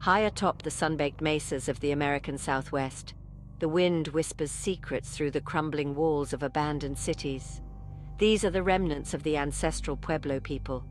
High atop the sun-baked mesas of the American Southwest, the wind whispers secrets through the crumbling walls of abandoned cities. These are the remnants of the ancestral Pueblo people.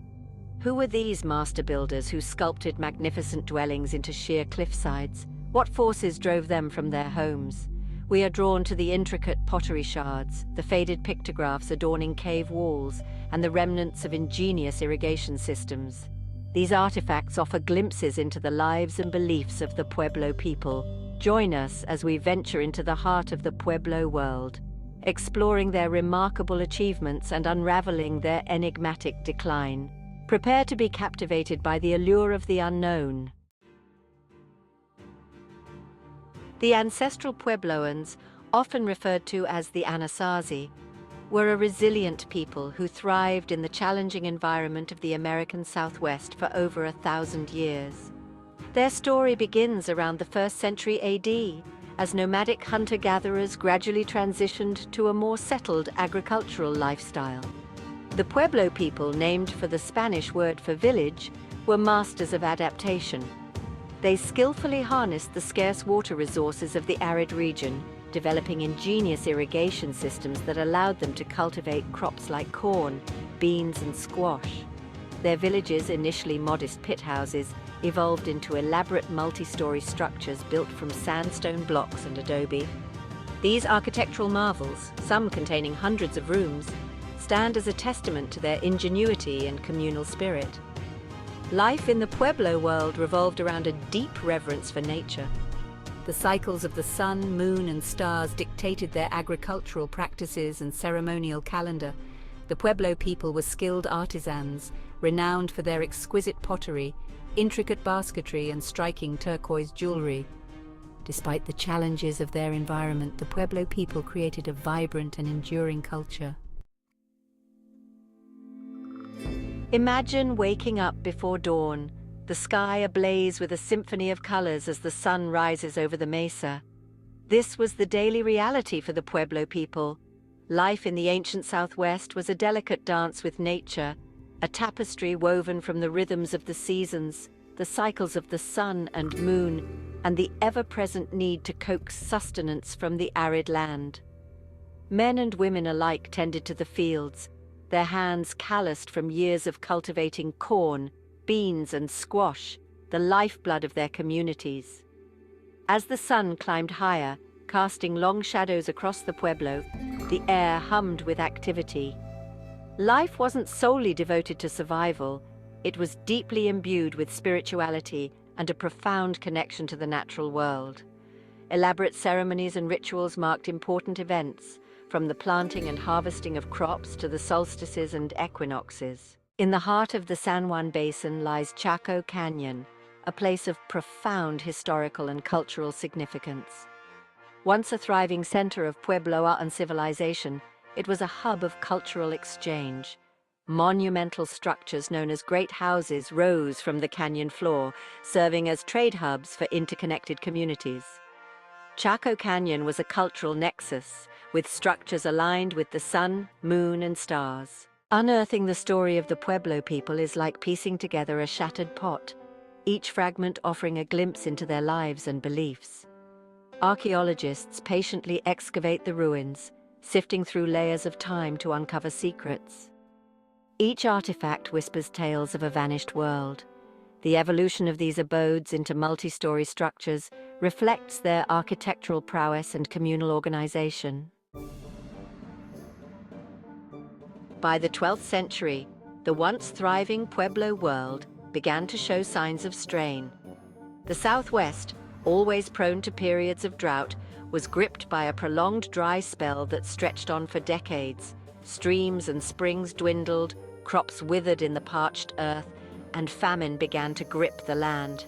Who were these master builders who sculpted magnificent dwellings into sheer cliffsides? What forces drove them from their homes? We are drawn to the intricate pottery shards, the faded pictographs adorning cave walls, and the remnants of ingenious irrigation systems. These artifacts offer glimpses into the lives and beliefs of the Pueblo people. Join us as we venture into the heart of the Pueblo world, exploring their remarkable achievements and unraveling their enigmatic decline. Prepare to be captivated by the allure of the unknown. The ancestral Puebloans, often referred to as the Anasazi, were a resilient people who thrived in the challenging environment of the American Southwest for over 1,000 years. Their story begins around the 1st century AD, as nomadic hunter-gatherers gradually transitioned to a more settled agricultural lifestyle. The Pueblo people, named for the Spanish word for village, were masters of adaptation. They skillfully harnessed the scarce water resources of the arid region, developing ingenious irrigation systems that allowed them to cultivate crops like corn, beans, and squash. Their villages, initially modest pit houses, evolved into elaborate multi-story structures built from sandstone blocks and adobe. These architectural marvels, some containing hundreds of rooms, stand as a testament to their ingenuity and communal spirit. Life in the Pueblo world revolved around a deep reverence for nature. The cycles of the sun, moon, and stars dictated their agricultural practices and ceremonial calendar. The Pueblo people were skilled artisans, renowned for their exquisite pottery, intricate basketry, and striking turquoise jewelry. Despite the challenges of their environment, the Pueblo people created a vibrant and enduring culture. Imagine waking up before dawn, the sky ablaze with a symphony of colors as the sun rises over the mesa. This was the daily reality for the Pueblo people. Life in the ancient Southwest was a delicate dance with nature, a tapestry woven from the rhythms of the seasons, the cycles of the sun and moon, and the ever-present need to coax sustenance from the arid land. Men and women alike tended to the fields, their hands calloused from years of cultivating corn, beans, and squash, the lifeblood of their communities. As the sun climbed higher, casting long shadows across the Pueblo, the air hummed with activity. Life wasn't solely devoted to survival, it was deeply imbued with spirituality and a profound connection to the natural world. Elaborate ceremonies and rituals marked important events, from the planting and harvesting of crops to the solstices and equinoxes. In the heart of the San Juan Basin lies Chaco Canyon, a place of profound historical and cultural significance. Once a thriving center of Pueblo uncivilization, it was a hub of cultural exchange. Monumental structures known as great houses rose from the canyon floor, serving as trade hubs for interconnected communities. Chaco Canyon was a cultural nexus, with structures aligned with the sun, moon, and stars. Unearthing the story of the Pueblo people is like piecing together a shattered pot, each fragment offering a glimpse into their lives and beliefs. Archaeologists patiently excavate the ruins, sifting through layers of time to uncover secrets. Each artifact whispers tales of a vanished world. The evolution of these abodes into multi-story structures reflects their architectural prowess and communal organization. By the 12th century, the once thriving Pueblo world began to show signs of strain. The Southwest, always prone to periods of drought, was gripped by a prolonged dry spell that stretched on for decades. Streams and springs dwindled, crops withered in the parched earth, and famine began to grip the land.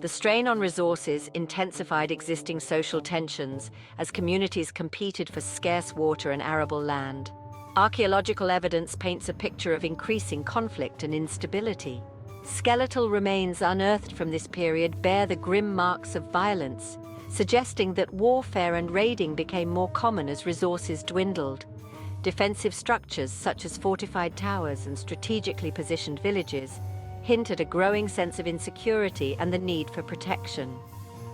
The strain on resources intensified existing social tensions as communities competed for scarce water and arable land. Archaeological evidence paints a picture of increasing conflict and instability. Skeletal remains unearthed from this period bear the grim marks of violence, suggesting that warfare and raiding became more common as resources dwindled. Defensive structures such as fortified towers and strategically positioned villages hint at a growing sense of insecurity and the need for protection.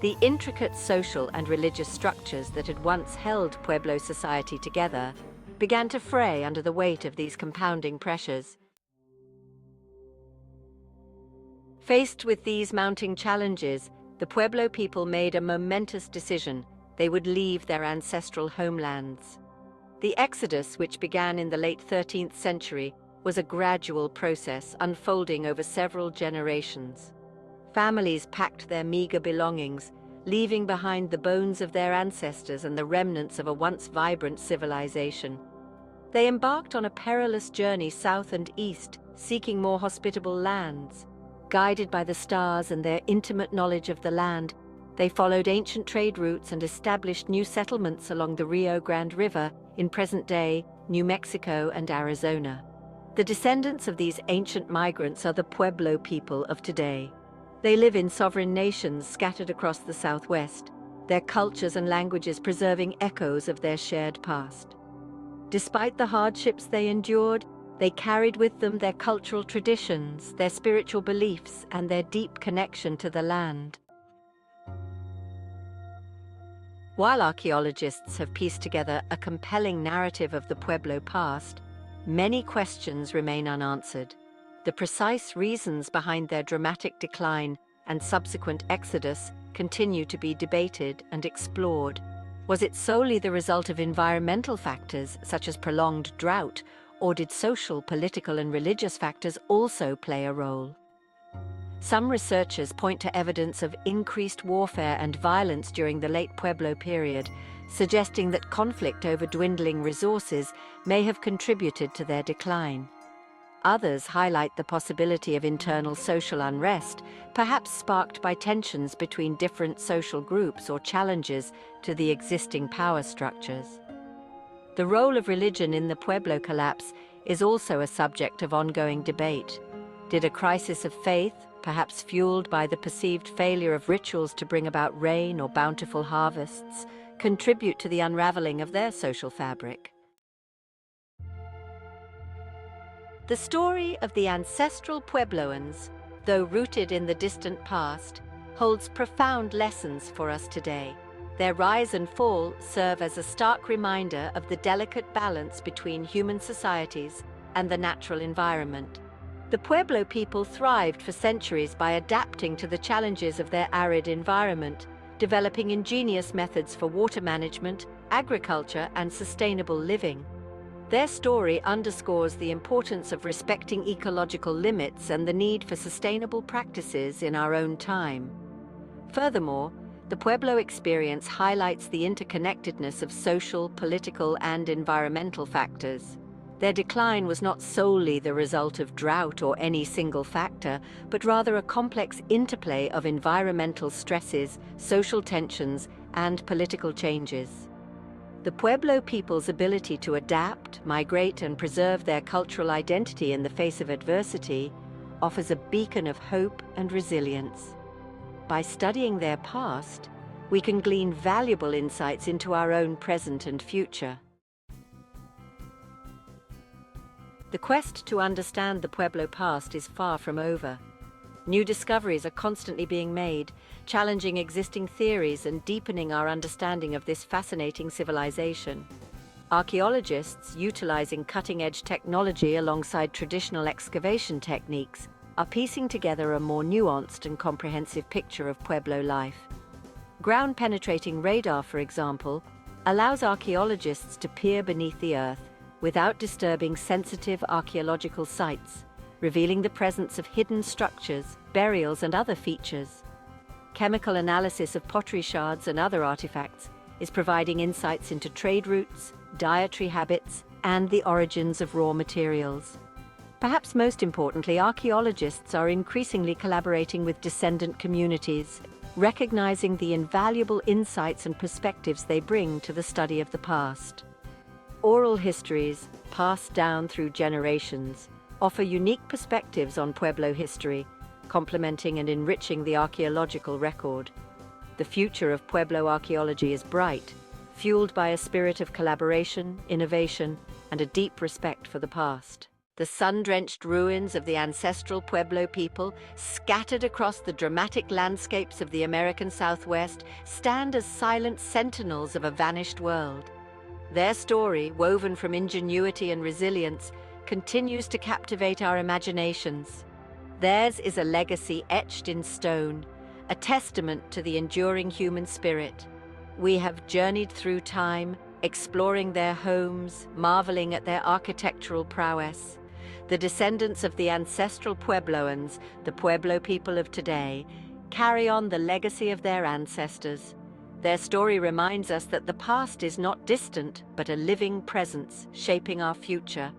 The intricate social and religious structures that had once held Pueblo society together began to fray under the weight of these compounding pressures. Faced with these mounting challenges, the Pueblo people made a momentous decision. They would leave their ancestral homelands. The exodus, which began in the late 13th century, was a gradual process unfolding over several generations. Families packed their meager belongings, leaving behind the bones of their ancestors and the remnants of a once vibrant civilization. They embarked on a perilous journey south and east, seeking more hospitable lands. Guided by the stars and their intimate knowledge of the land, they followed ancient trade routes and established new settlements along the Rio Grande River in present-day New Mexico and Arizona. The descendants of these ancient migrants are the Pueblo people of today. They live in sovereign nations scattered across the Southwest, their cultures and languages preserving echoes of their shared past. Despite the hardships they endured, they carried with them their cultural traditions, their spiritual beliefs, and their deep connection to the land. While archaeologists have pieced together a compelling narrative of the Pueblo past, many questions remain unanswered. The precise reasons behind their dramatic decline and subsequent exodus continue to be debated and explored. Was it solely the result of environmental factors, such as prolonged drought, or did social, political, and religious factors also play a role? Some researchers point to evidence of increased warfare and violence during the late Pueblo period, suggesting that conflict over dwindling resources may have contributed to their decline. Others highlight the possibility of internal social unrest, perhaps sparked by tensions between different social groups or challenges to the existing power structures. The role of religion in the Pueblo collapse is also a subject of ongoing debate. Did a crisis of faith, perhaps fueled by the perceived failure of rituals to bring about rain or bountiful harvests, contribute to the unraveling of their social fabric? The story of the ancestral Puebloans, though rooted in the distant past, holds profound lessons for us today. Their rise and fall serve as a stark reminder of the delicate balance between human societies and the natural environment. The Pueblo people thrived for centuries by adapting to the challenges of their arid environment, developing ingenious methods for water management, agriculture, and sustainable living. Their story underscores the importance of respecting ecological limits and the need for sustainable practices in our own time. Furthermore, the Pueblo experience highlights the interconnectedness of social, political, and environmental factors. Their decline was not solely the result of drought or any single factor, but rather a complex interplay of environmental stresses, social tensions, and political changes. The Pueblo people's ability to adapt, migrate, and preserve their cultural identity in the face of adversity offers a beacon of hope and resilience. By studying their past, we can glean valuable insights into our own present and future. The quest to understand the Pueblo past is far from over. New discoveries are constantly being made, challenging existing theories and deepening our understanding of this fascinating civilization. Archaeologists, utilizing cutting-edge technology alongside traditional excavation techniques, are piecing together a more nuanced and comprehensive picture of Pueblo life. Ground-penetrating radar, for example, allows archaeologists to peer beneath the earth without disturbing sensitive archaeological sites, revealing the presence of hidden structures, burials, and other features. Chemical analysis of pottery shards and other artifacts is providing insights into trade routes, dietary habits, and the origins of raw materials. Perhaps most importantly, archaeologists are increasingly collaborating with descendant communities, recognizing the invaluable insights and perspectives they bring to the study of the past. Oral histories, passed down through generations, offer unique perspectives on Pueblo history, complementing and enriching the archaeological record. The future of Pueblo archaeology is bright, fueled by a spirit of collaboration, innovation, and a deep respect for the past. The sun-drenched ruins of the ancestral Pueblo people, scattered across the dramatic landscapes of the American Southwest, stand as silent sentinels of a vanished world. Their story, woven from ingenuity and resilience, continues to captivate our imaginations. Theirs is a legacy etched in stone, a testament to the enduring human spirit. We have journeyed through time, exploring their homes, marveling at their architectural prowess. The descendants of the ancestral Puebloans, the Pueblo people of today, carry on the legacy of their ancestors. Their story reminds us that the past is not distant, but a living presence shaping our future.